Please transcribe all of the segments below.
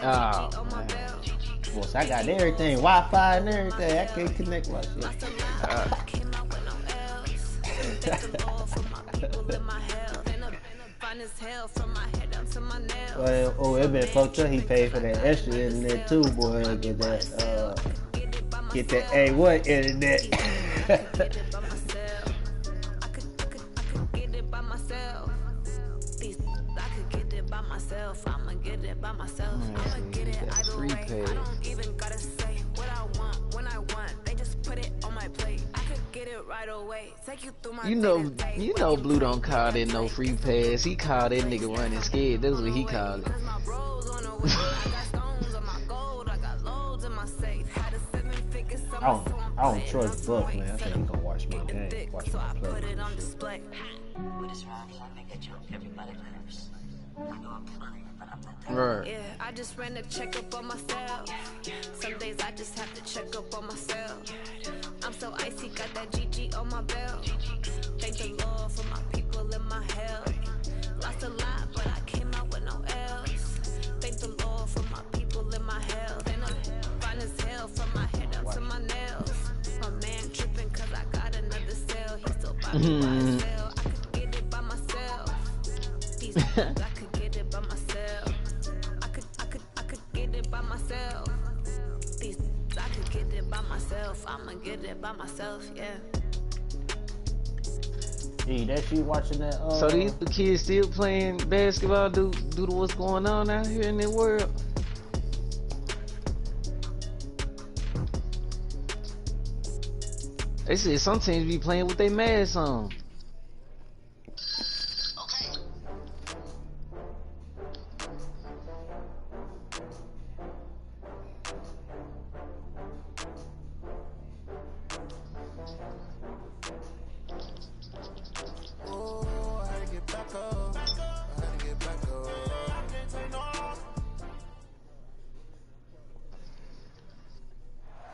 Oh, man. Well, so I got everything, Wi-Fi and everything. I can't connect my shit. Well, oh, it been fucked up. He paid for that extra internet too, boy. Get that, hey, what internet? I'ma get it by myself. I'ma get it either way. I don't even gotta say what I want when I want. They just put it on my plate. I could get it right away. Take you through my You know, Blue don't call that no free pass. He called that nigga running scared. That's what he called it. I don't trust Buck, man. I think he gonna watch my game, watch my play. With his rhymes, I make it joke everybody laughs. I know I'm funny, but I'm not that. Right. Yeah, I just ran a checkup on myself. Some days I just have to check up on myself. I'm so icy, got that GG on my belt. Thank the Lord for my people in my health. Lost a lot, but I came out with no else. Thank the Lord for my people in my health. And I'm fine as hell from my head up to my nails. My man tripping cause I got another cell. He still by me by his cell. I could get it by myself. These I could get it by myself. I could get it by myself. These I could get it by myself. I'ma get it by myself, yeah. Hey, that you watching that? So these kids still playing basketball due to what's going on out here in the world? They said some teams be playing with their masks on.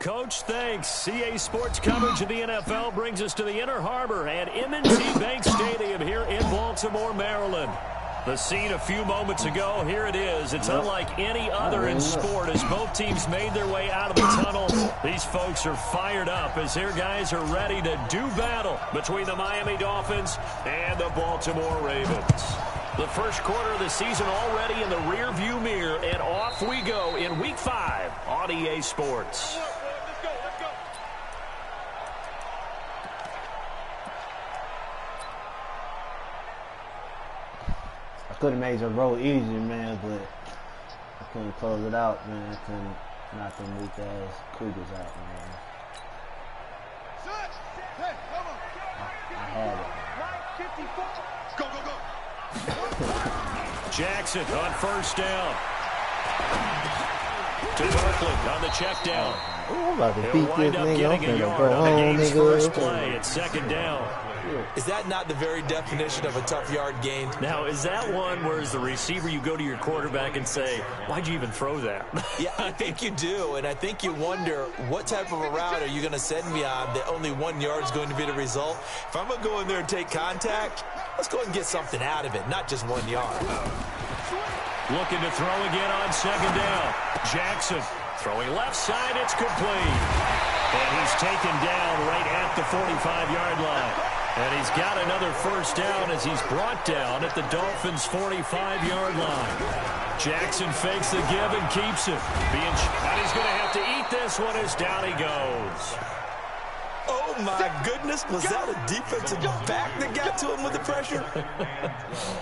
Coach, thanks. CA Sports coverage of the NFL brings us to the Inner Harbor at M&T Bank Stadium here in Baltimore, Maryland. The scene a few moments ago, here it is. It's unlike any other in sport as both teams made their way out of the tunnel. These folks are fired up as their guys are ready to do battle between the Miami Dolphins and the Baltimore Ravens. The first quarter of the season already in the rear-view mirror, and off we go in Week 5 on EA Sports. I could have made your road easier, man, but I couldn't close it out, man. I couldn't knock them weak ass Cougars out, man. I had it. Jackson on first down. To Oakland on the check down. I'm about to He'll beat wind this up nigga. getting a yard on the game's first play at second down. Is that not the very definition of a tough yard gain? Now, is that one where as the receiver you go to your quarterback and say, why'd you even throw that? Yeah, I think you do, and I think you wonder what type of a route are you going to send me on that only 1 yard is going to be the result? If I'm going to go in there and take contact, let's go and get something out of it, not just 1 yard. Looking to throw again on second down. Jackson throwing left side, it's complete. And he's taken down right at the 45-yard line. And he's got another first down as he's brought down at the Dolphins' 45-yard line. Jackson fakes the give and keeps it. And he's going to have to eat this one as down he goes. Oh, my goodness. Was that a defensive back that got to him with the pressure?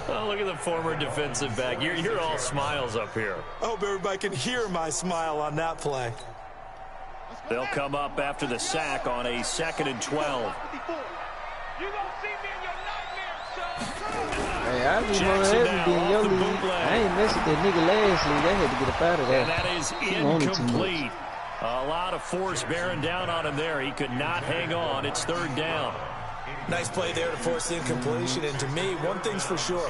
Oh, look at the former defensive back. You're all smiles up here. I hope everybody can hear my smile on that play. They'll come up after the sack on a 2nd and 12. Hey, I just want to have in your league. I ain't messing with that nigga last league. They had to get up out of there. And that is incomplete. A lot of force bearing down on him there. He could not hang on. It's third down. Nice play there to force the incompletion. And to me, one thing's for sure.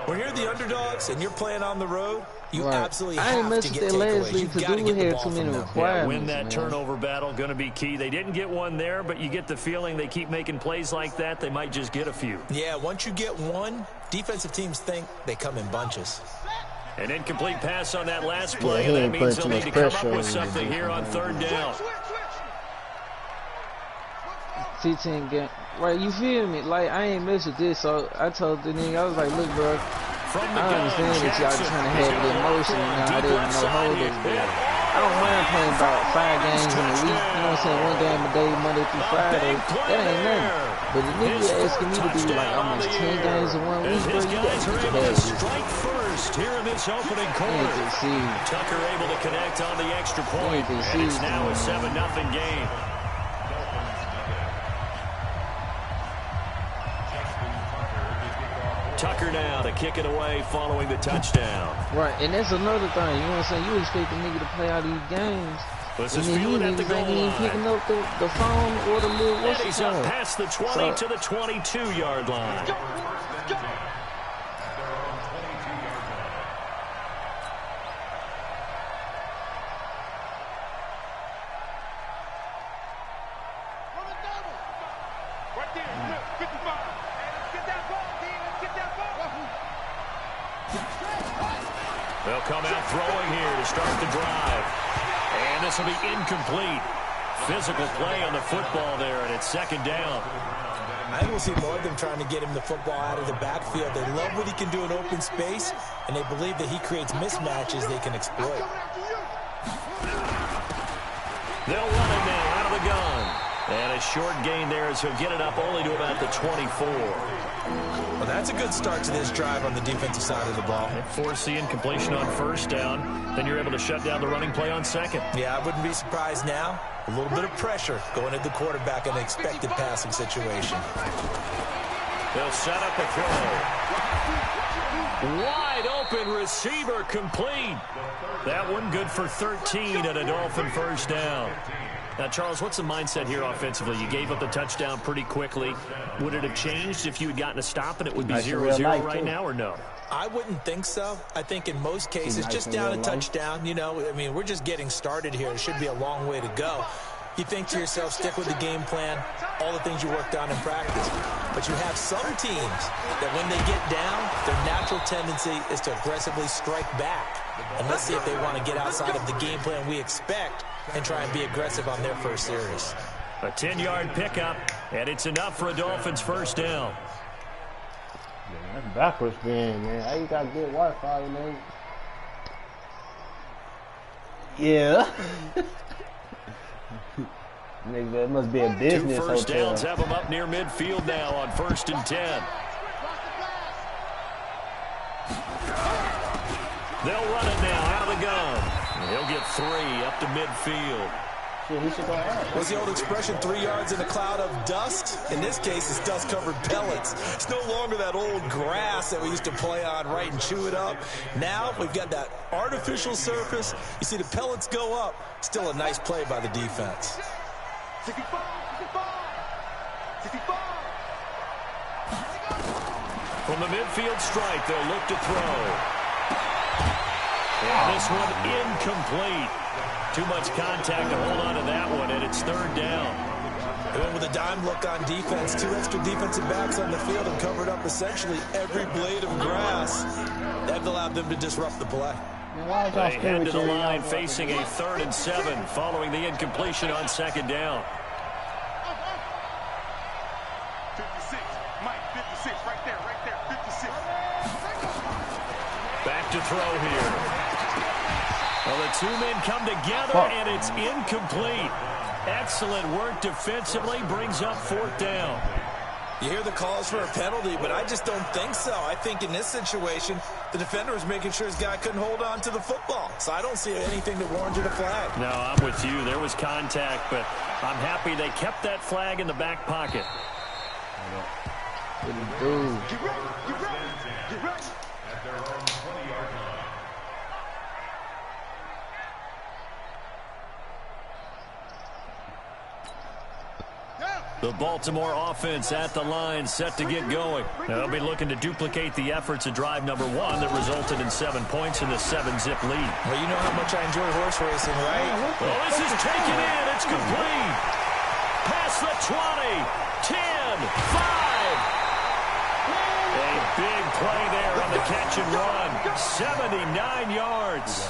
When you're the underdogs and you're playing on the road, you absolutely have to get takeaways. You've got to get the ball from them. Yeah, win that turnover battle, going to be key. They didn't get one there, but you get the feeling they keep making plays like that, they might just get a few. Yeah, once you get one, defensive teams think they come in bunches. An incomplete pass on that last play, he and that ain't means they'll putting need to too much come up pressure with on something him. here on third down. 15 game. Right, you feel me? Like, I ain't mess with this, so I told the nigga, I was like, look, bro, From the I gun, understand that y'all Jackson. trying to He's have gonna the lock emotion one and all deep that, left no side holders, here. but And I don't mind playing about 5 games in a week, you know what I'm saying, 1 game a day, Monday through Friday, that ain't nothing. But the nigga asking me to do like almost 10 games in 1 week, bro, his you guys are gotta able to have this. strike first here in this opening You quarter. ain't just see. Tucker able to connect on the extra point, You ain't and it's see. now a 7-0 game. Tucker now to kick it away following the touchdown. Right, and that's another thing, you know what I'm saying? You expect the nigga to play all these games. This And is then fielded you at the niggas goal ain't even line. picking up the phone or the little And what's it he's up called? past the 20 So- to the 22-yard line. They'll come out throwing here to start the drive. And this will be incomplete. Physical play on the football there, and it's second down. I think we'll see more of them trying to get him the football out of the backfield. They love what he can do in open space, and they believe that he creates mismatches they can exploit. They'll run it now out of the gun. And a short gain there as he'll get it up only to about the 24. Well, that's a good start to this drive on the defensive side of the ball. Force the incompletion on first down. Then you're able to shut down the running play on second. Yeah, I wouldn't be surprised now. A little bit of pressure going at the quarterback in an expected passing situation. They'll set up a throw. Wide open receiver complete. That one good for 13 and a Dolphin first down. Now, Charles, what's the mindset here offensively? You gave up the touchdown pretty quickly. Would it have changed if you had gotten a stop and it would be 0-0 right now, or no? I wouldn't think so. I think in most cases, just down a touchdown, you know, I mean, we're just getting started here. It should be a long way to go. You think to yourself, stick with the game plan, all the things you worked on in practice. But you have some teams that when they get down, their natural tendency is to aggressively strike back. And let's see if they want to get outside of the game plan we expect and try and be aggressive on their first series. A 10-yard pickup, and it's enough for a Dolphins first down. That's backwards spin, man. How you got good Wi-Fi, man? Yeah. Nigga, that must be a business 2 first hotel. downs have them up near midfield now on 1st and 10. They'll run it now out of the gun. He'll get 3 up to midfield. Shit, he should go out. What's the old expression, 3 yards in a cloud of dust? In this case, it's dust-covered pellets. It's no longer that old grass that we used to play on, right, and chew it up. Now we've got that artificial surface. You see the pellets go up. Still a nice play by the defense. From the midfield stripe, they'll look to throw. And this one incomplete. Too much contact to hold on to that one, and it's 3rd down. They went with a dime look on defense. 2 extra defensive backs on the field and covered up essentially every blade of grass. That allowed them to disrupt the play. They head to the line facing a 3rd and 7 following the incompletion on 2nd down. 56, Mike, 56, right there, 56. Back to throw here. Well, the 2 men come together, and it's incomplete. Excellent work defensively, brings up 4th down. You hear the calls for a penalty, but I just don't think so. I think in this situation, the defender was making sure his guy couldn't hold on to the football. So I don't see anything that warranted a flag. No, I'm with you. There was contact, but I'm happy they kept that flag in the back pocket. Get ready. The Baltimore offense at the line, set to get going. They'll be looking to duplicate the efforts of drive number 1 that resulted in 7 points in the 7-zip lead. Well, you know how much I enjoy horse racing, right? Well, this is taken in. It's complete. Past the 20, 10, 5. A big play there on the catch and run. 79 yards.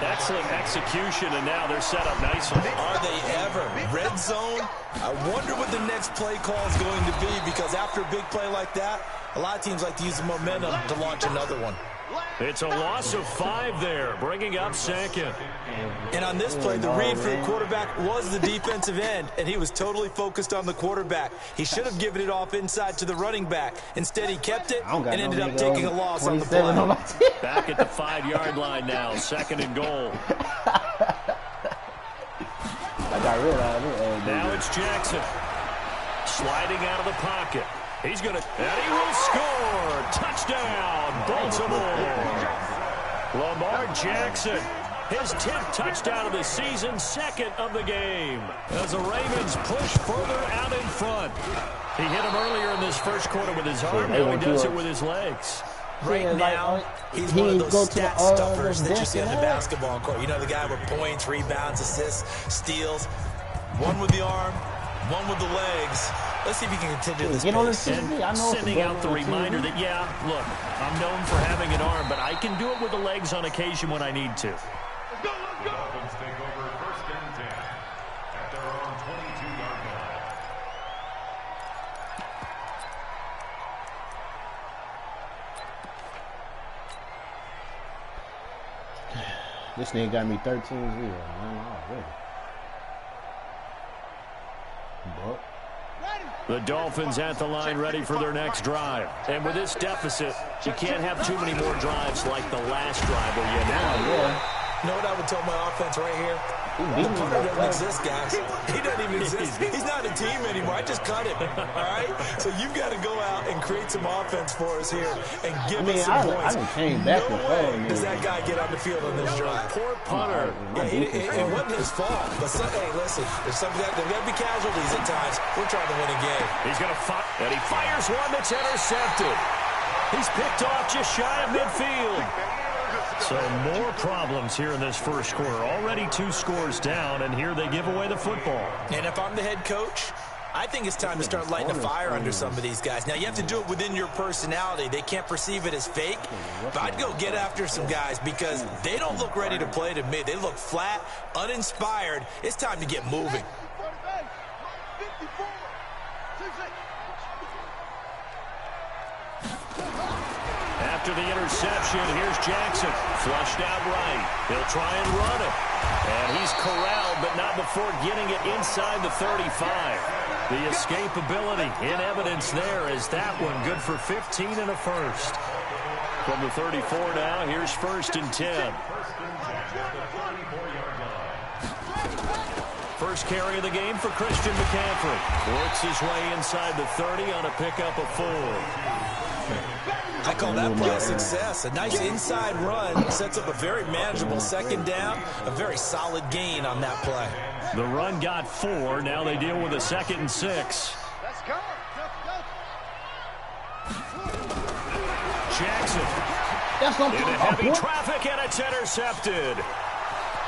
Excellent execution, and now they're set up nicely. Are they ever? Red zone? I wonder what the next play call is going to be, because after a big play like that, a lot of teams like to use the momentum to launch another one. It's a loss of 5 there, bringing up second. And on this play, the read for the quarterback was the defensive end, and he was totally focused on the quarterback. He should have given it off inside to the running back. Instead, he kept it and ended up taking a loss on the play. Back at the 5-yard line now, 2nd and goal. I got rid of it. Now it's Jackson. Sliding out of the pocket. He's going to, and he will score. Touchdown, Baltimore. Lamar Jackson, his 10th touchdown of the season, 2nd of the game. As the Ravens push further out in front. He hit him earlier in this first quarter with his arm. Now he does it with his legs. Right now, he's one of those stat stuffers that you see on the basketball court. You know, the guy with points, rebounds, assists, steals. One with the arm, one with the legs. Let's see if he can continue this pace. And sending out the reminder that, yeah, look, I'm known for having an arm, but I can do it with the legs on occasion when I need to. The Dolphins take over 1st and 10 at their own 22-yard line. This nigga got me 13-0, man, already. But the Dolphins at the line ready for their next drive. And with this deficit, you can't have too many more drives like the last drive where you had You know what I would tell my offense right here? The punter doesn't exist, guys. He doesn't even exist. He's not a team anymore. I just cut him, all right? So you've got to go out and create some offense for us here and give us some points. No way does that guy get on the field on this drive. Poor punter. Yeah, it wasn't his fault. But, hey, listen, there's got to be casualties at times. We're trying to win a game. He's going to fire, and he fires one that's intercepted. He's picked off just shy of midfield. So more problems here in this first quarter. Already 2 scores down, and here they give away the football. And if I'm the head coach, I think it's time to start lighting a fire under some of these guys. Now, you have to do it within your personality. They can't perceive it as fake. But I'd go get after some guys because they don't look ready to play to me. They look flat, uninspired. It's time to get moving. After the interception, here's Jackson. Flushed out right. He'll try and run it. And he's corralled, but not before getting it inside the 35. The escapability in evidence there is that one good for 15 and a first. From the 34 now, here's 1st and 10. First carry of the game for Christian McCaffrey. Works his way inside the 30 on a pickup of 4. I call that play a success. A nice inside run sets up a very manageable 2nd down. A very solid gain on that play. The run got 4. Now they deal with a 2nd and 6. Let's go. Jackson. Into heavy traffic, and it's intercepted.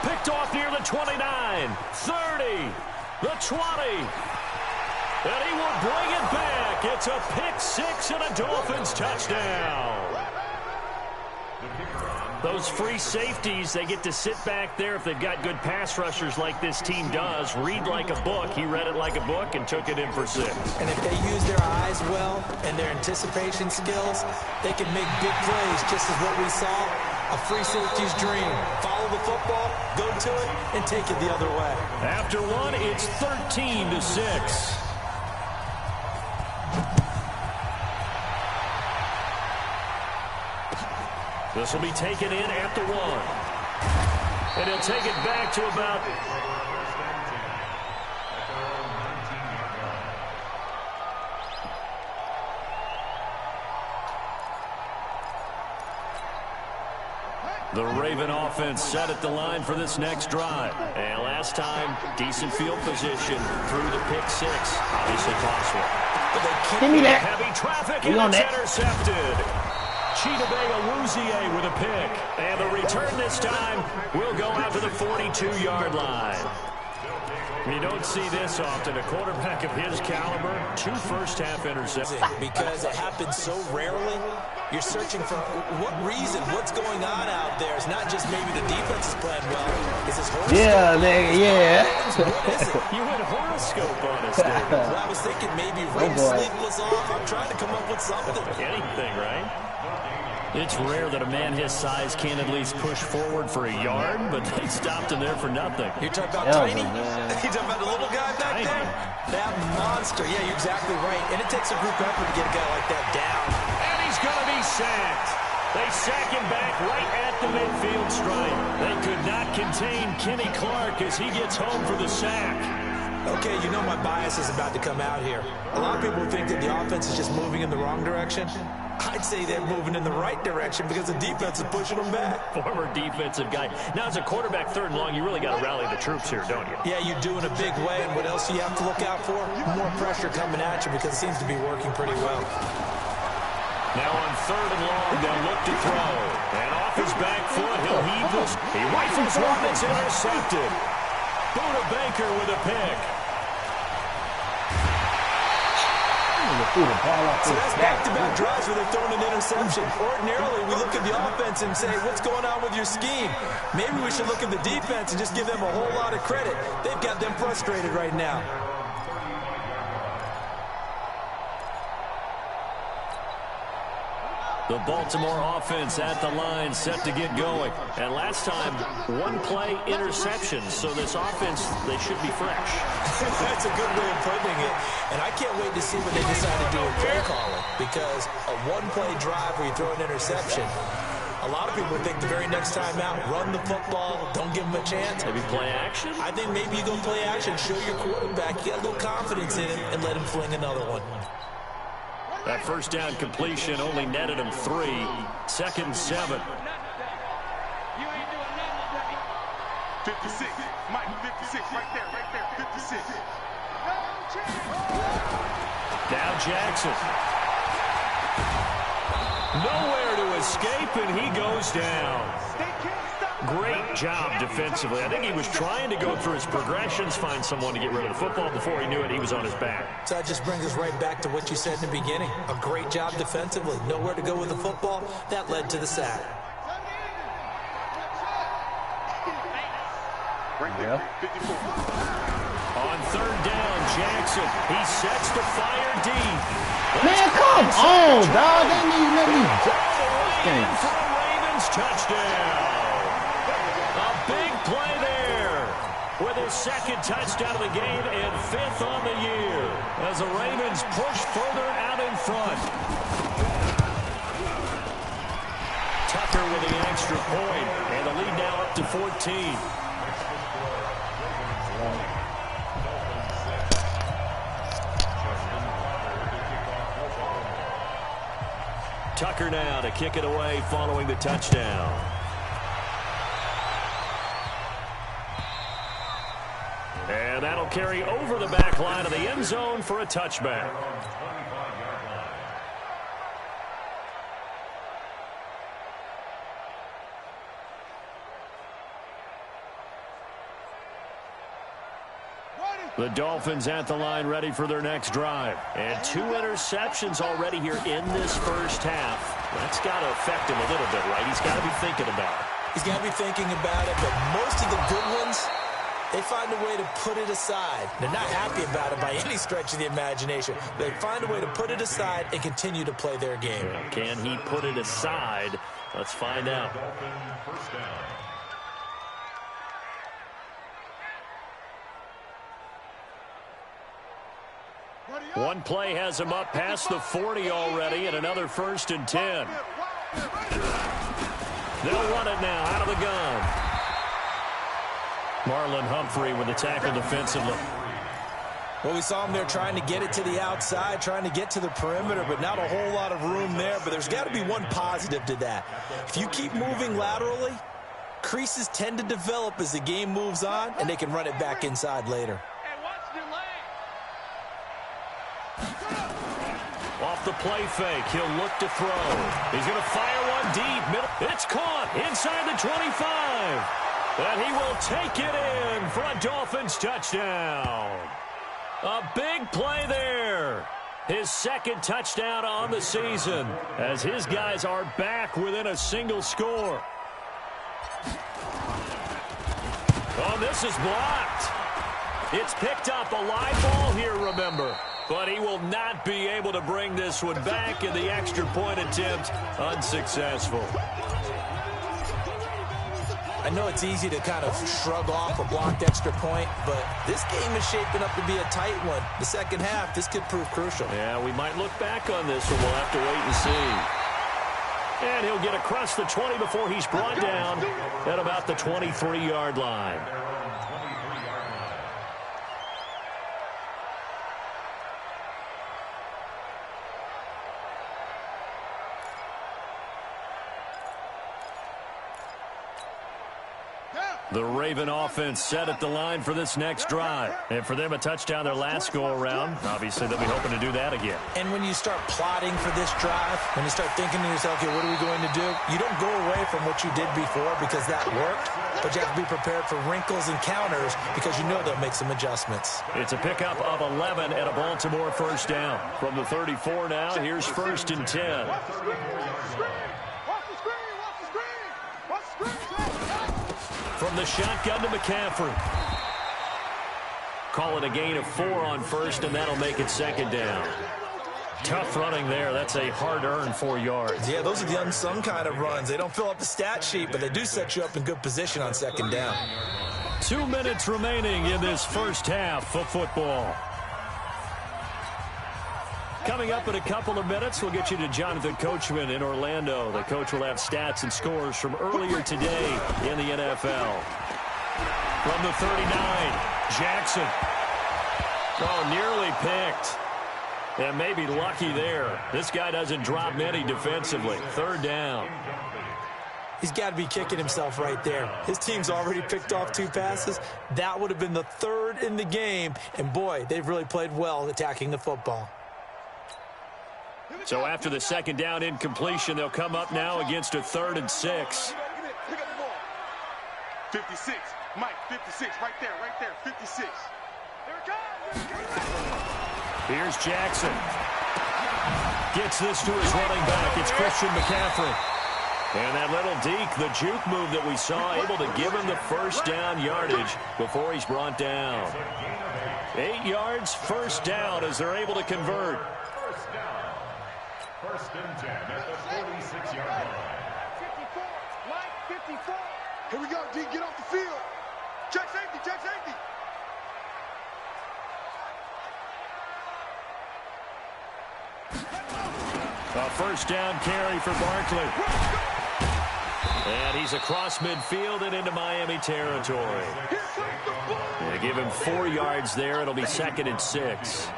Picked off near the 29, 30, the 20. And he will bring it back. It's a pick 6 and a Dolphins touchdown. Those free safeties, they get to sit back there if they've got good pass rushers like this team does. Read like a book. He read it like a book and took it in for 6. And if they use their eyes well and their anticipation skills, they can make big plays, just as what we saw. A free safety's dream. Follow the football, go to it, and take it the other way. After one, it's 13-6. This will be taken in at the 1. And he'll take it back to about... The Raven offense set at the line for this next drive. And last time, decent field position through the pick 6. Obviously possible. But they can't. Give me that. Heavy traffic, and it's intercepted. Chidobe Awuzie with a pick. And the return this time will go out to the 42-yard line. You don't see this often. A quarterback of his caliber, 2 first-half interceptions. Because it happens so rarely. You're searching for what reason, what's going on out there. It's not just maybe the defense is playing well. Is this horoscope? Yeah, nigga, yeah. What is it? You went horoscope on us, David. Well, I was thinking maybe REM sleep was off. I'm trying to come up with something. Anything, right? It's rare that a man his size can't at least push forward for a yard, but they stopped him there for nothing. You're talking about Tiny? You're talking about the little guy back there? That monster. Yeah, you're exactly right. And it takes a group effort to get a guy like that down. And he's going to be sacked. They sack him back right at the midfield stripe. They could not contain Kenny Clark as he gets home for the sack. Okay, you know my bias is about to come out here. A lot of people think that the offense is just moving in the wrong direction. I'd say they're moving in the right direction because the defense is pushing them back. Former defensive guy. Now, as a quarterback, 3rd and long, you really got to rally the troops here, don't you? Yeah, you do in a big way. And what else do you have to look out for? More pressure coming at you because it seems to be working pretty well. Now on 3rd and long, they'll look to throw. And off his back foot, he'll heave this. He rifles one that's intercepted. Buda Baker with a pick. So that's back-to-back drives where they're throwing an interception. Ordinarily, we look at the offense and say, what's going on with your scheme? Maybe we should look at the defense and just give them a whole lot of credit. They've got them frustrated right now. The Baltimore offense at the line, set to get going. And last time, 1-play interception. So this offense, they should be fresh. That's a good way of putting it. And I can't wait to see what they decide to do with play calling. Because a 1-play drive where you throw an interception, a lot of people think the very next time out, run the football, don't give them a chance. Maybe play action? I think maybe you go play action, show your quarterback, get a little confidence in him, and let him fling another one. That first down completion only netted him 3. 2nd and 7. 56. Mike, 56. Right there. 56. Now Jackson. Nowhere to escape, and he goes down. Great job defensively. I think he was trying to go through his progressions, find someone to get rid of the football. Before he knew it, he was on his back. So that just brings us right back to what you said in the beginning. A great job defensively. Nowhere to go with the football. That led to the sack. Yeah. On 3rd down, Jackson. He sets the fire deep. Man, come on, dog. They need to let me For a Ravens touchdown. A big play there with his 2nd touchdown of the game and 5th on the year as the Ravens push further out in front. Tucker with the extra point, and the lead now up to 14. Tucker now to kick it away following the touchdown. And that'll carry over the back line of the end zone for a touchback. The Dolphins at the line ready for their next drive. And 2 interceptions already here in this first half. That's got to affect him a little bit, right? He's got to be thinking about it. He's got to be thinking about it, but most of the good ones, they find a way to put it aside. They're not happy about it by any stretch of the imagination. They find a way to put it aside and continue to play their game. Can he put it aside? Let's find out. First down. One play has him up past the 40 already, and another 1st and 10. They'll run it now out of the gun. Marlon Humphrey with the tackle defensively. Well, we saw him there trying to get it to the outside, trying to get to the perimeter, but not a whole lot of room there. But there's got to be one positive to that. If you keep moving laterally, creases tend to develop as the game moves on, and they can run it back inside later. Off the play fake, he'll look to throw. He's going to fire one deep. It's caught inside the 25. And he will take it in for a Dolphins touchdown. A big play there. His second touchdown on the season as his guys are back within a single score. Oh, this is blocked. It's picked up, a live ball here, remember. But he will not be able to bring this one back, in the extra point attempt unsuccessful. I know it's easy to kind of shrug off a blocked extra point, but this game is shaping up to be a tight one. The second half, this could prove crucial. Yeah, we might look back on this one. We'll have to wait and see. And he'll get across the 20 before he's brought down at about the 23-yard line. The Raven offense set at the line for this next drive. And for them, a touchdown their last go-around. Obviously, they'll be hoping to do that again. And when you start plotting for this drive, when you start thinking to yourself, okay, what are we going to do? You don't go away from what you did before because that worked, but you have to be prepared for wrinkles and counters because you know they'll make some adjustments. It's a pickup of 11 and a Baltimore first down. From the 34 now, here's 1st and 10. From the shotgun to McCaffrey. Call it a gain of 4 on first, and that'll make it 2nd down. Tough running there. That's a hard-earned 4 yards. Yeah, those are the unsung kind of runs. They don't fill up the stat sheet, but they do set you up in good position on 2nd down. 2 minutes remaining in this first half of football. Coming up in a couple of minutes, we'll get you to Jonathan Coachman in Orlando. The coach will have stats and scores from earlier today in the NFL. From the 39, Jackson. Oh, nearly picked. And maybe lucky there. This guy doesn't drop many defensively. 3rd down. He's got to be kicking himself right there. His team's already picked off 2 passes. That would have been the 3rd in the game. And, boy, they've really played well attacking the football. So after the 2nd down incompletion, they'll come up now against a 3rd and 6. 56. Mike, 56. Right there, 56. Here's Jackson. Gets this to his running back. It's Christian McCaffrey. And that little deke, the juke move that we saw, able to give him the first down yardage before he's brought down. 8 yards, first down as they're able to convert. 1st and 10 at the 46-yard line. 54. Mike, 54. Here we go, D. Get off the field. Check safety, check safety. A first down carry for Barkley. And he's across midfield and into Miami territory. They give him 4 yards there. It'll be 2nd and 6.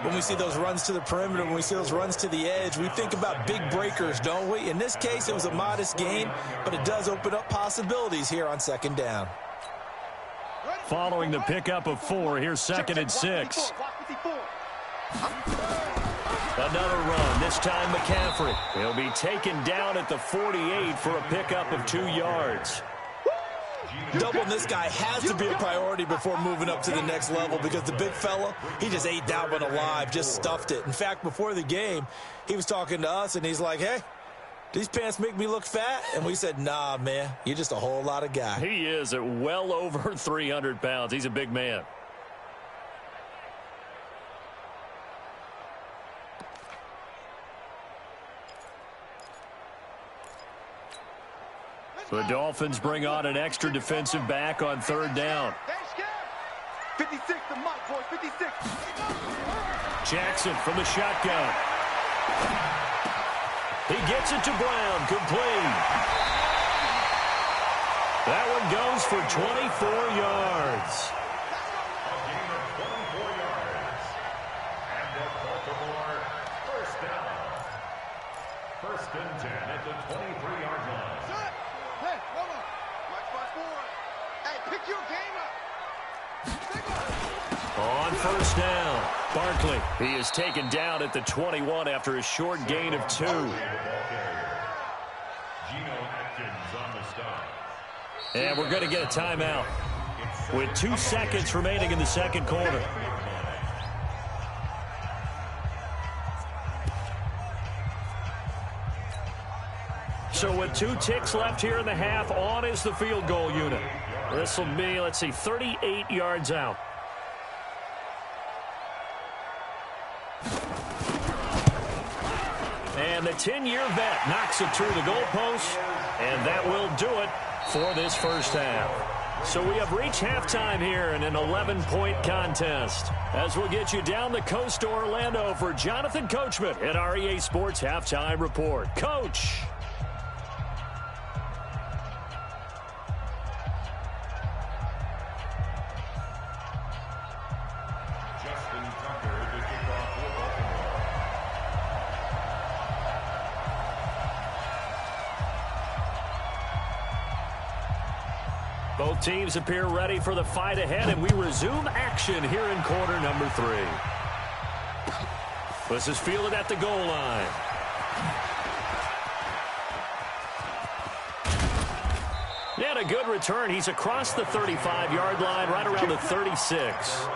When we see those runs to the perimeter, when we see those runs to the edge, we think about big breakers, don't we? In this case, it was a modest gain, but it does open up possibilities here on 2nd down. Following the pickup of 4, here's 2nd and 6. Another run, this time McCaffrey. He'll be taken down at the 48 for a pickup of 2 yards. Doubling this guy has to be a priority before moving up to the next level because the big fella, he just ate that one alive, just stuffed it. In fact, before the game, he was talking to us, and he's like, hey, these pants make me look fat? And we said, nah, man, you're just a whole lot of guy. He is at well over 300 pounds. He's a big man. The Dolphins bring on an extra defensive back on 3rd down. 56 to Mike, boys, 56. Jackson from the shotgun. He gets it to Brown, complete. That one goes for 24 yards. A gain of 24 yards. And the Baltimore first down. 1st and 10 at the 23-yard line. Hey, hold on. Mike, spot forward. Hey, pick your game up. On 1st down, Barkley. He is taken down at the 21 after a short gain of 2. And we're going to get a timeout with 2 seconds remaining in the 2nd quarter. So with 2 ticks left here in the half, on is the field goal unit. This will be, let's see, 38 yards out. And the 10-year vet knocks it through the goalpost, and that will do it for this first half. So we have reached halftime here in an 11-point contest. As we'll get you down the coast to Orlando for Jonathan Coachman at our EA Sports Halftime Report. Coach! Both teams appear ready for the fight ahead, and we resume action here in quarter number 3. This is fielded at the goal line. And a good return. He's across the 35-yard line, right around the 36.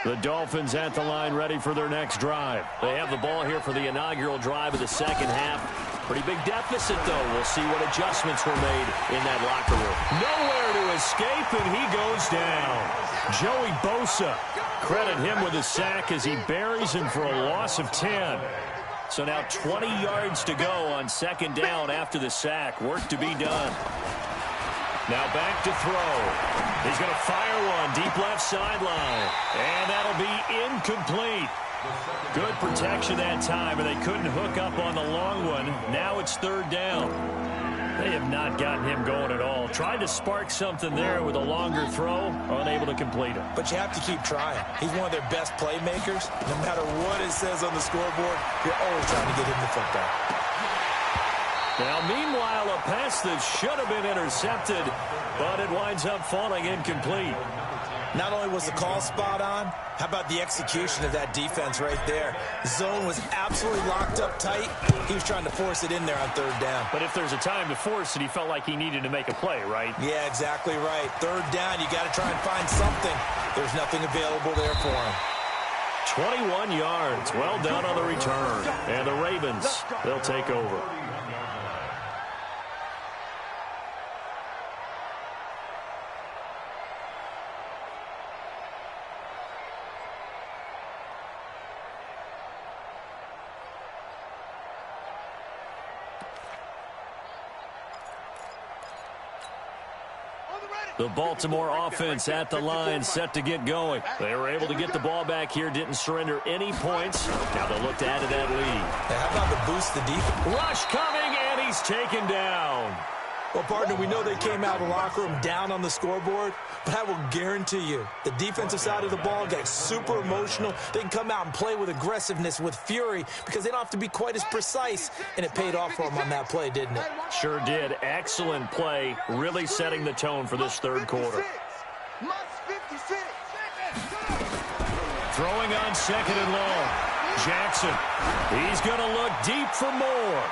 The Dolphins at the line ready for their next drive. They have the ball here for the inaugural drive of the second half. Pretty big deficit, though. We'll see what adjustments were made in that locker room. Nowhere to escape, and he goes down. Joey Bosa, credit him with a sack as he buries him for a loss of 10. So now 20 yards to go on second down after the sack. Work to be done. Now back to throw. He's going to fire one deep left sideline. And that'll be incomplete. Good protection that time, and they couldn't hook up on the long one. Now it's third down. They have not gotten him going at all. Tried to spark something there with a longer throw, unable to complete it. But you have to keep trying. He's one of their best playmakers. No matter what it says on the scoreboard, you're always trying to get him the football. Now, meanwhile, a pass that should have been intercepted, but it winds up falling incomplete. Not only was the call spot on, how about the execution of that defense right there? Zone was absolutely locked up tight. He was trying to force it in there on third down. But if there's a time to force it, he felt like he needed to make a play, right? Yeah, exactly right. Third down, you got to try and find something. There's nothing available there for him. 21 yards. Well done on the return. And the Ravens, they'll take over. The Baltimore offense at the line, set to get going. They were able to get the ball back here, didn't surrender any points. Now they'll look to add to that lead. Now how about the boost the defense? Rush coming, and he's taken down. Well, partner, we know they came out of the locker room down on the scoreboard, but I will guarantee you the defensive side of the ball got super emotional. They can come out and play with aggressiveness, with fury, because they don't have to be quite as precise, and it paid off for them on that play, didn't it? Sure did. Excellent play, really setting the tone for this third quarter. Throwing on second and long. Jackson, he's going to look deep for more.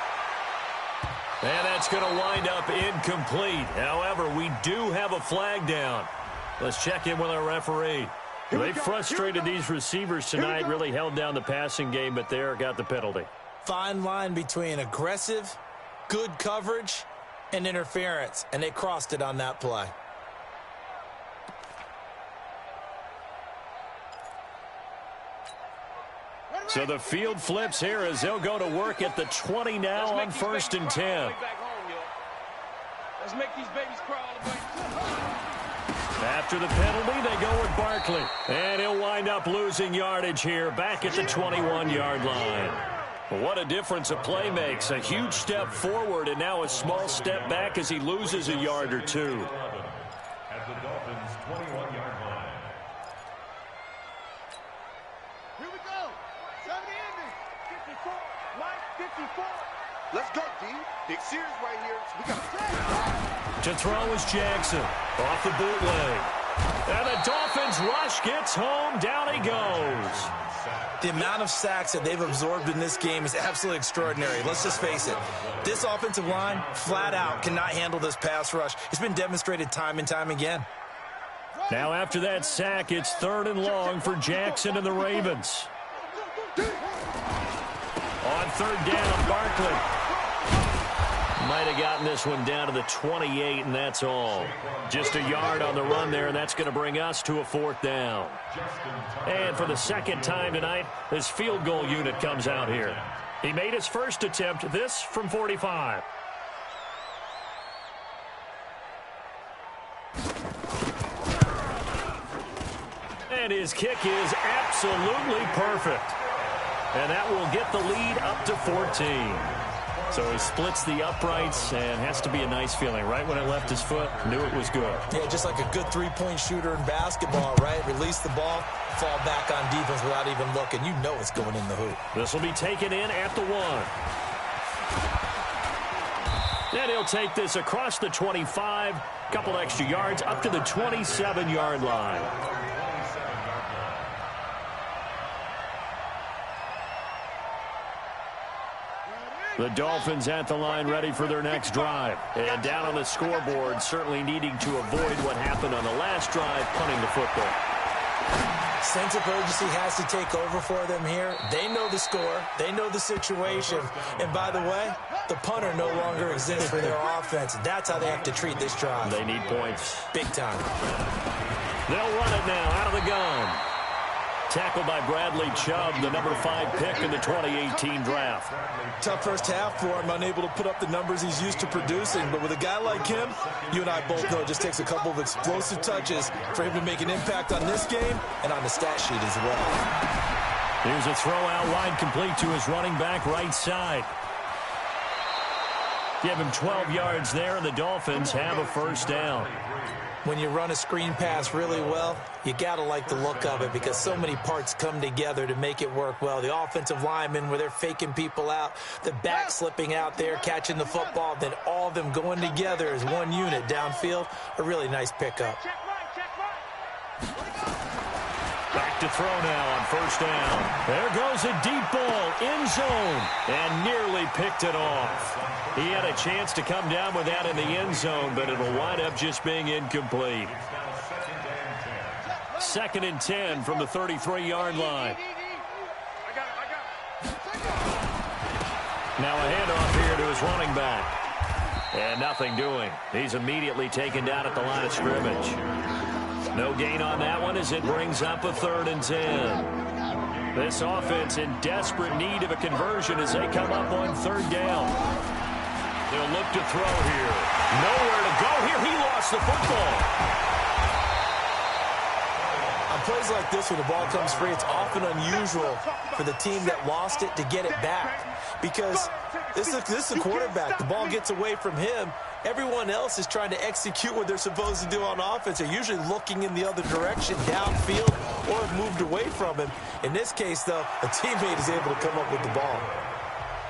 And that's going to wind up incomplete. However, we do have a flag down. Let's check in with our referee. They frustrated these receivers tonight, really held down the passing game, but there got the penalty. Fine line between aggressive, good coverage, and interference, and they crossed it on that play. So the field flips here as they'll go to work at the 20 now on 1st and 10. Let's make these babies cry all the way. After the penalty, they go with Barkley. And he'll wind up losing yardage here back at the 21-yard line. What a difference a play makes. A huge step forward and now a small step back as he loses a yard or two. At the Dolphins' 21-yard line. Here we go. 70 54. Mike, 54. Let's go, D. Big series right here. So we got to To throw is Jackson. Off the bootleg. And the Dolphins rush gets home. Down he goes. The amount of sacks that they've absorbed in this game is absolutely extraordinary. Let's just face it. This offensive line, flat out, cannot handle this pass rush. It's been demonstrated time and time again. Now after that sack, it's 3rd and long for Jackson and the Ravens. On 3rd down, Barkley. Might have gotten this one down to the 28, and that's all. Just a yard on the run there, and that's going to bring us to a 4th down. And for the 2nd time tonight, this field goal unit comes out here. He made his first attempt, this from 45. And his kick is absolutely perfect. And that will get the lead up to 14. So he splits the uprights, and has to be a nice feeling. Right when it left his foot, knew it was good. Yeah, just like a good three-point shooter in basketball, right? Release the ball, fall back on defense without even looking. You know it's going in the hoop. This will be taken in at the 1. And he'll take this across the 25, couple extra yards, up to the 27-yard line. The Dolphins at the line, ready for their next drive. And down on the scoreboard, certainly needing to avoid what happened on the last drive, punting the football. Sense of urgency has to take over for them here. They know the score. They know the situation. And by the way, the punter no longer exists for their offense. That's how they have to treat this drive. They need points. Big time. They'll run it now out of the gun. Tackled by Bradley Chubb, the number 5 pick in the 2018 draft. Tough first half for him, unable to put up the numbers he's used to producing. But with a guy like him, you and I both know it just takes a couple of explosive touches for him to make an impact on this game and on the stat sheet as well. Here's a throw out wide, complete to his running back right side. Give him 12 yards there, and the Dolphins have a 1st down. When you run a screen pass really well, you got to like the look of it because so many parts come together to make it work well. The offensive linemen, where they're faking people out, the back slipping out there, catching the football, then all of them going together as one unit downfield. A really nice pickup. Back to throw now on 1st down. There goes a deep ball, end zone, and nearly picked it off. He had a chance to come down with that in the end zone, but it'll wind up just being incomplete. 2nd and 10 from the 33-yard line. Now a handoff here to his running back. And nothing doing. He's immediately taken down at the line of scrimmage. No gain on that one as it brings up a 3rd and 10. This offense in desperate need of a conversion as they come up on 3rd down. They'll look to throw here. Nowhere to go here. He lost the football. On plays like this where the ball comes free, it's often unusual for the team that lost it to get it back. Because this is a quarterback. The ball gets away from him. Everyone else is trying to execute what they're supposed to do on offense. They're usually looking in the other direction, downfield, or have moved away from him. In this case, though, a teammate is able to come up with the ball.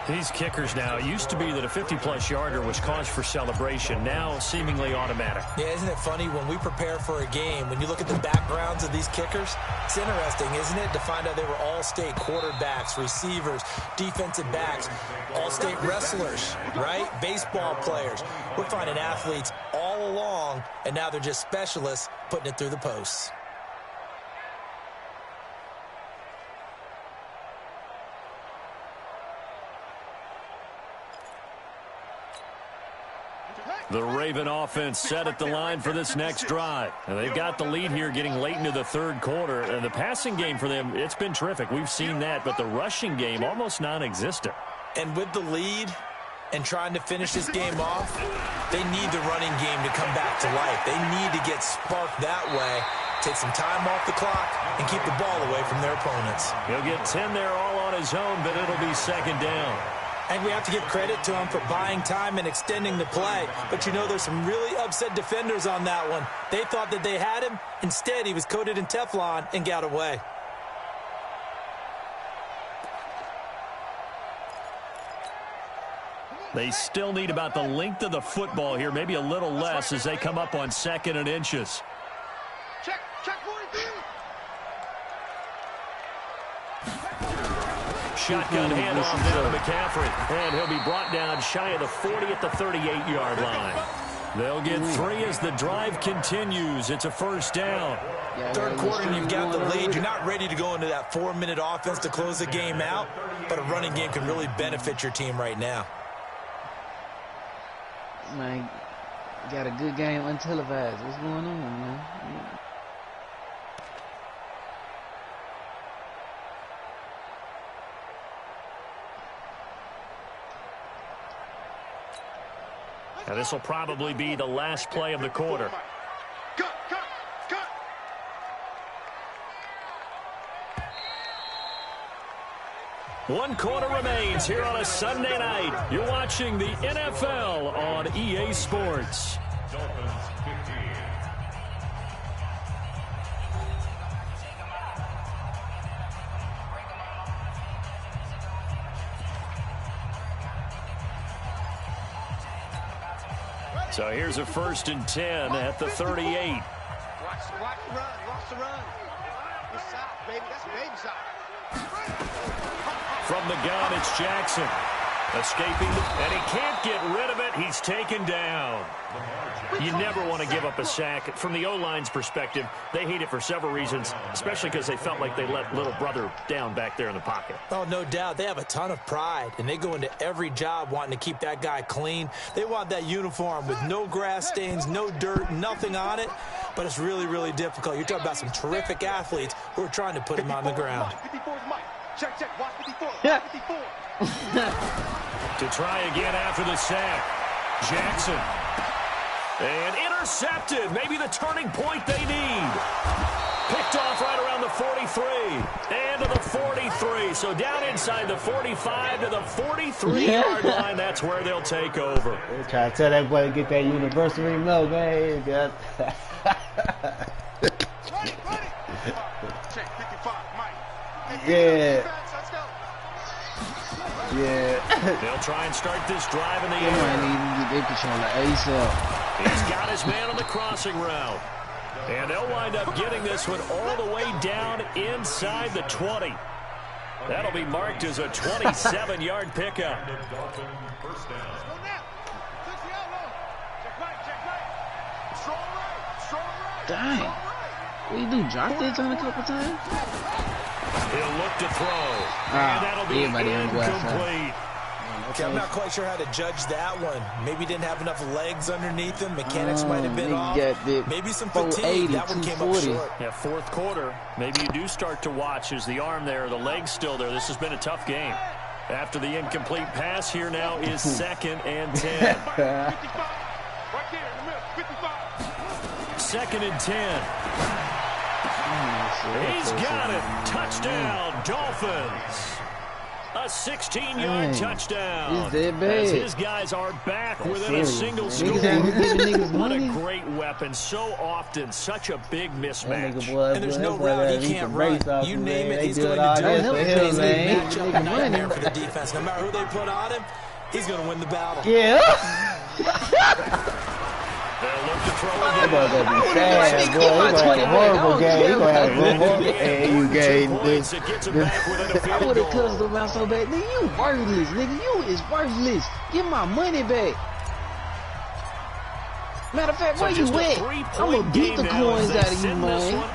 These kickers now, it used to be that a 50-plus yarder was cause for celebration. Now, seemingly automatic. Yeah, isn't it funny when we prepare for a game, when you look at the backgrounds of these kickers, it's interesting, isn't it, to find out they were all-state quarterbacks, receivers, defensive backs, all-state wrestlers, right? Baseball players. We're finding athletes all along, and now they're just specialists putting it through the posts. The Raven offense set at the line for this next drive. And they've got the lead here getting late into the 3rd quarter. And the passing game for them, it's been terrific. We've seen that. But the rushing game, almost non-existent. And with the lead and trying to finish this game off, they need the running game to come back to life. They need to get sparked that way, take some time off the clock, and keep the ball away from their opponents. He'll get 10 there all on his own, but it'll be 2nd down. And we have to give credit to him for buying time and extending the play. But you know, there's some really upset defenders on that one. They thought that they had him. Instead, he was coated in Teflon and got away. They still need about the length of the football here, maybe a little less as they come up on 2nd and inches. Check 43. Shotgun handoff down to McCaffrey. And he'll be brought down shy of the 40 at the 38-yard line. They'll get 3 as the drive continues. It's a first down. Third quarter, and you've got the lead. You're not ready to go into that 4-minute offense to close the game out, but a running game can really benefit your team right now. Man, got a good game untelevised. What's going on, man? Now, this will probably be the last play of the quarter. Cut. 1 quarter remains here on a Sunday night. You're watching the NFL on EA Sports. Dolphins 15. So here's a 1st and 10 at the 38. Watch the run. Watch the run. It's south, baby. That's baby side. From the gun, it's Jackson. Escaping, and he can't get rid of it. He's taken down. You never want to give up a sack. From the O-line's perspective, they hate it for several reasons, especially because they felt like they let little brother down back there in the pocket. Oh, no doubt. They have a ton of pride, and they go into every job wanting to keep that guy clean. They want that uniform with no grass stains, no dirt, nothing on it, but it's really, really difficult. You're talking about some terrific athletes who are trying to put him on the ground. 54 is Mike. Check. Watch 54. Yeah. 54. To try again after the sack. Jackson. And intercepted. Maybe the turning point they need. Picked off right around the 43. And to the 43. So down inside the 45 to the 43-yard line. That's where they'll take over. They try to tell that boy to get that universal remote, man. Check 55, Mike. Yeah. Let's go. Yeah. They'll try and start this drive in the They might air. need to get their control of ASAP. He's got his man on the crossing route. And they'll wind up getting this one all the way down inside the 20. That'll be marked as a 27-yard pickup. Dolphin first down. Go now. Touch the outlaw. Check right. Strong right. Dang. What you do, drop that on a couple times? He'll look to throw. And that'll be everybody on the incomplete. Okay, I'm not quite sure how to judge that one. Maybe didn't have enough legs underneath him. Mechanics might have been off. Maybe some fatigue. That one came up short. Yeah, 4th quarter. Maybe you do start to watch as the arm there, the leg's still there. This has been a tough game. After the incomplete pass, here now is 2nd and 10. 55. Right there in the middle. 55. 2nd and 10. He's got it. Touchdown, Dolphins. A 16-yard touchdown. Is that bad? As his guys are back within a single score. What a great weapon. So often, such a big mismatch. And there's no route he can't run. You name it, he's going to do it. It's a matchup nightmare for the defense. No matter who they put on him, he's going to win the battle. Yeah. They'll look to throw That again. boy gonna be sad, boy. He gonna have a horrible game. He gonna have a horrible game. Points, it gets him back within a I field would have goal. cussed him out so bad. Nigga, you worthless. Nigga, you is worthless. Give my money back. Matter of fact, So where you just a at? 3-point I'm gonna beat game the now coins as they out of you, send this man. one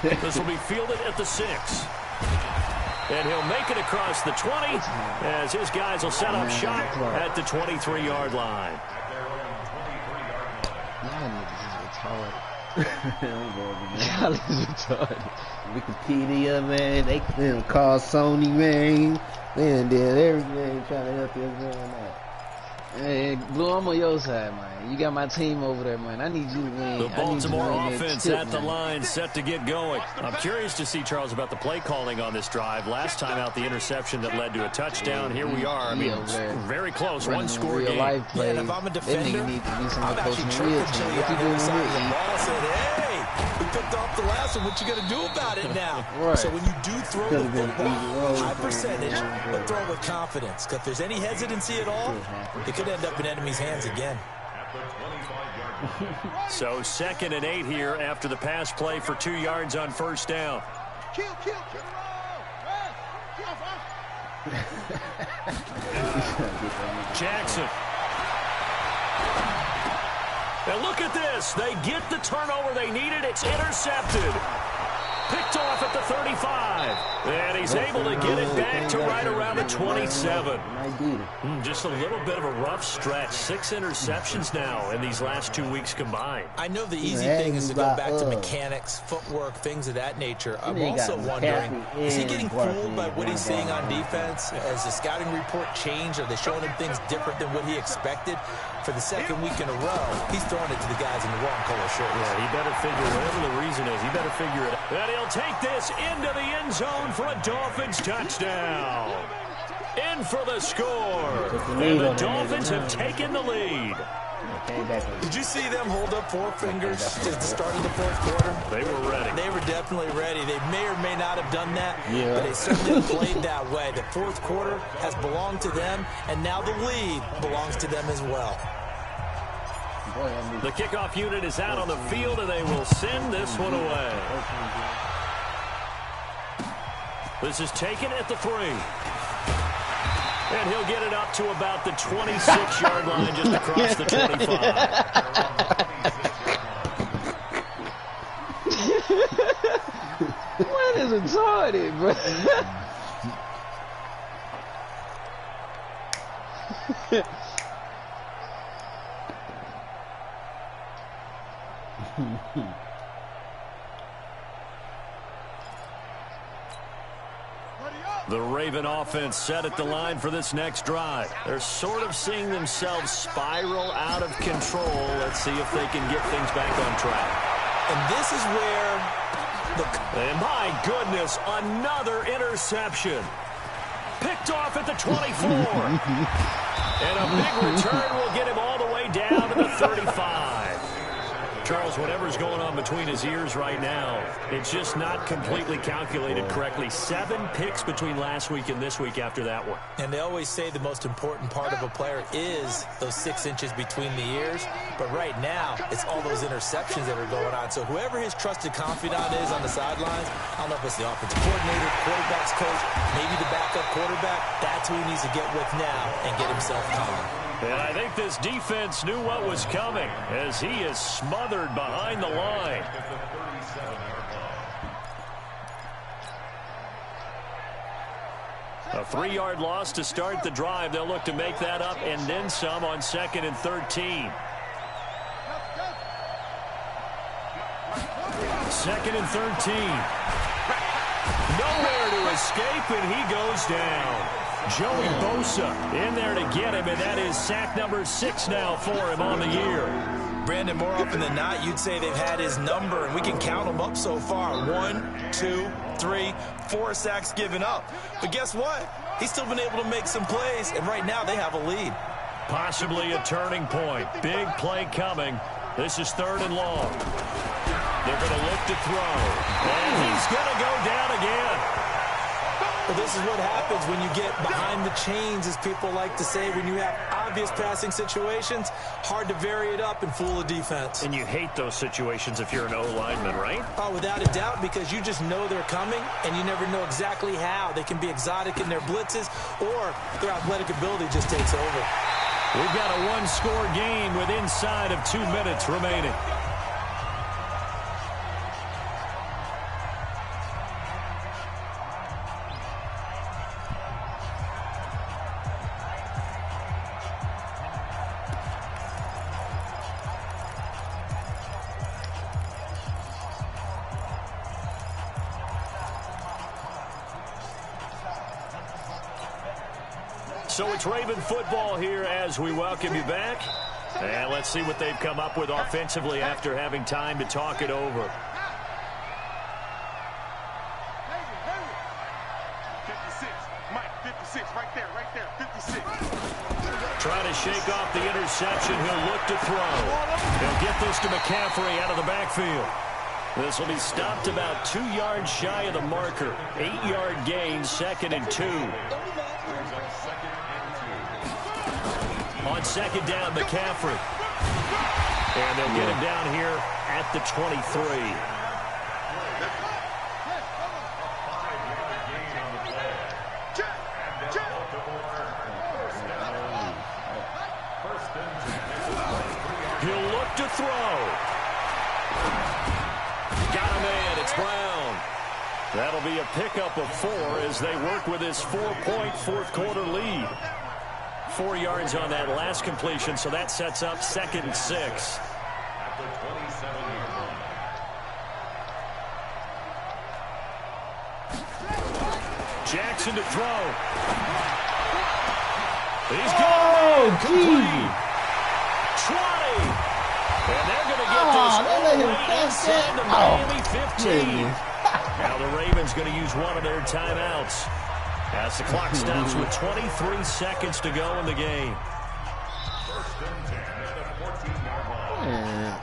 away. This will be fielded at the 6. And he'll make it across the 20 as his guys will set up shop at the 23-yard line. Y'all niggas is retarded. Y'all is retarded. Wikipedia, man. They call Sony, man. They did everything trying to help this man out. Hey, Blue, I'm on your side, man. You got my team over there, man. I need you to win. The Baltimore I need you to win offense that at the tip, man. line, set to get going. I'm curious to see, Charles, about the play calling on this drive. Last time out, the interception that led to a touchdown. Here we are. I mean, it's very close. Running One-score real game. life Yeah, plays. and if I'm a That defender, nigga need to be some I'm coaching actually real tripping team. Chili What you on the doing other side of the with me? ball. Said, hey, we picked off the last one. What you gonna do about it now? Right. So when you do throw the Could've been football, easy roll high for him. percentage, but throw it with confidence. Because if there's any hesitancy at all, it could end up in enemy's hands again. So 2nd and 8 here after the pass play for 2 yards on first down. Kill. Kill. Jackson. And look at this. They get the turnover they needed. It's intercepted. Picked off at the 35. And he's able to get it back to right around the 27. Just a little bit of a rough stretch. 6 interceptions now in these last 2 weeks combined. I know the easy thing is to go back to mechanics, footwork, things of that nature. I'm also wondering, is he getting fooled by what he's seeing on defense? Has the scouting report changed? Are they showing him things different than what he expected? For the second week in a row, he's throwing it to the guys in the wrong color shirts. Yeah, he better figure, whatever the reason is, he better figure it out. And he'll take this into the end zone for a Dolphins touchdown. In for the score. And the Dolphins have taken the lead. Did you see them hold up 4 fingers at the start of the fourth quarter? They were ready. They were definitely ready. They may or may not have done that, but they certainly played that way. The fourth quarter has belonged to them, and now the lead belongs to them as well. The kickoff unit is out on the field, and they will send this one away. This is taken at the 3. And he'll get it up to about the 26-yard line, just across the 25. What is retarded, bro? The Raven offense set at the line for this next drive. They're sort of seeing themselves spiral out of control. Let's see if they can get things back on track. And this is where and my goodness, another interception. Picked off at the 24. And a big return will get him all the way down to the 35. Charles, whatever's going on between his ears right now, it's just not completely calculated correctly. 7 picks between last week and this week after that one. And they always say the most important part of a player is those 6 inches between the ears. But right now, it's all those interceptions that are going on. So whoever his trusted confidant is on the sidelines, I don't know if it's the offensive coordinator, quarterback's coach, maybe the backup quarterback, that's who he needs to get with now and get himself calm. And I think this defense knew what was coming as he is smothered behind the line. A 3-yard loss to start the drive. They'll look to make that up and then some on 2nd and 13. 2nd and 13. Nowhere to escape, and he goes down. Joey Bosa in there to get him, and that is sack number 6 now for him on the year. Brandon, more often than not, you'd say they've had his number, and we can count them up so far. 1, 2, 3, 4 sacks given up. But guess what? He's still been able to make some plays, and right now they have a lead. Possibly a turning point. Big play coming. This is 3rd and long. They're going to look to throw. And he's going to go down again. Well, this is what happens when you get behind the chains, as people like to say. When you have obvious passing situations, hard to vary it up and fool a defense. And you hate those situations if you're an O-lineman, right? Oh, without a doubt, because you just know they're coming, and you never know exactly how. They can be exotic in their blitzes, or their athletic ability just takes over. We've got a 1-score game with inside of 2 minutes remaining. So it's Raven football here as we welcome you back. And let's see what they've come up with offensively after having time to talk it over. 56, Mike, 56, right there, 56. Trying to shake off the interception. He'll look to throw. He'll get this to McCaffrey out of the backfield. This will be stopped about 2 yards shy of the marker. 8-yard gain, 2nd and 2. On 2nd down, McCaffrey. And they'll get him down here at the 23. look to throw. Got him in. It's Brown. That'll be a pickup of 4 as they work with his 4-point fourth-quarter lead. 4 yards on that last completion, so that sets up 2nd and 6. At the 27-yard line. Jackson to throw. He's going complete. 20. And they're going to get this all the way inside the Miami 15. Now the Ravens going to use one of their timeouts as the clock stops with 23 seconds to go in the game. First and 10 at the 14-yard line.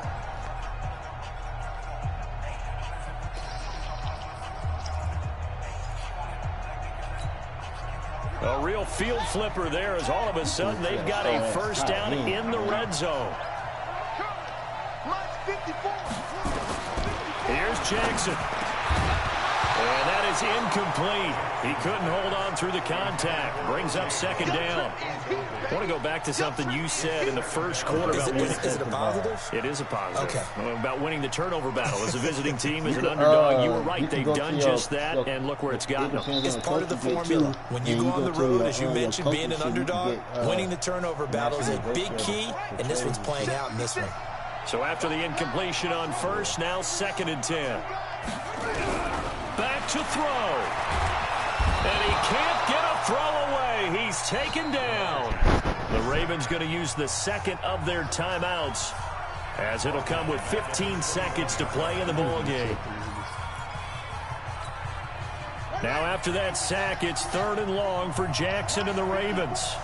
A real field flipper there as all of a sudden they've got a first down in the red zone. Here's Jackson. And that is incomplete. He couldn't hold on through the contact. Brings up 2nd down. I want to go back to something you said in the first quarter about winning. Is it a positive? It is a positive. Okay. About winning the turnover battle. As a visiting team, as an underdog, you were right. They've done just that, and look where it's gotten them. It's part of the formula. When you go on the road, as you mentioned, being an underdog, winning the turnover battle is a big key, and this one's playing out in this one. So after the incompletion on first, now 2nd and 10. Back to throw. And he can't get a throw away. He's taken down. The Ravens going to use the second of their timeouts as it'll come with 15 seconds to play in the ball game. Now after that sack, it's 3rd and long for Jackson and the Ravens.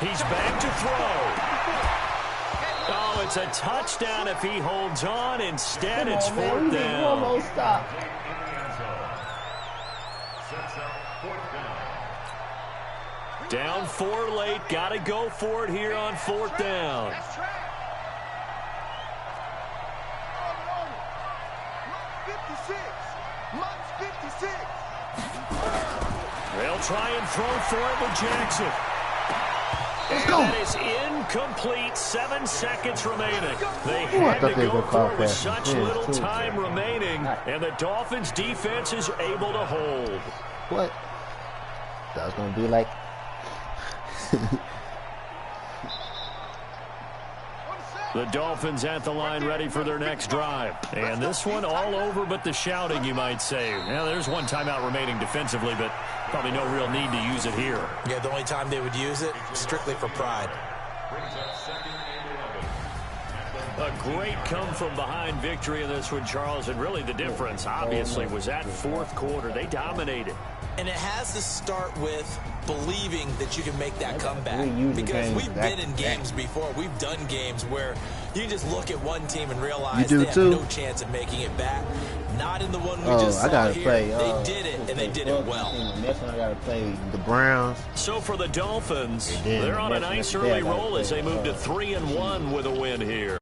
He's back to throw. Oh, it's a touchdown if he holds on. Instead, it's 4th down. Almost stop. Down 4 late. Got to go for it here on 4th down. They'll try and throw for it with Jackson. Let's and go. That is incomplete. 7 seconds remaining. They had to go for it with such little time remaining, and the Dolphins' defense is able to hold. What? That was going to be like... The Dolphins at the line ready for their next drive. And this one all over but the shouting, you might say. Now, there's one timeout remaining defensively, but probably no real need to use it here. Yeah, the only time they would use it, strictly for pride. A great come-from-behind victory in this one, Charles. And really the difference, obviously, was that 4th quarter. They dominated. And it has to start with believing that you can make that comeback. Because we've been in games before. We've done games where you can just look at one team and realize they have no chance of making it back. Not in the one we just saw here. They did it, and they did it well. Next one I got to play the Browns. So for the Dolphins, they're on a nice early roll as they move to 3-1 with a win here.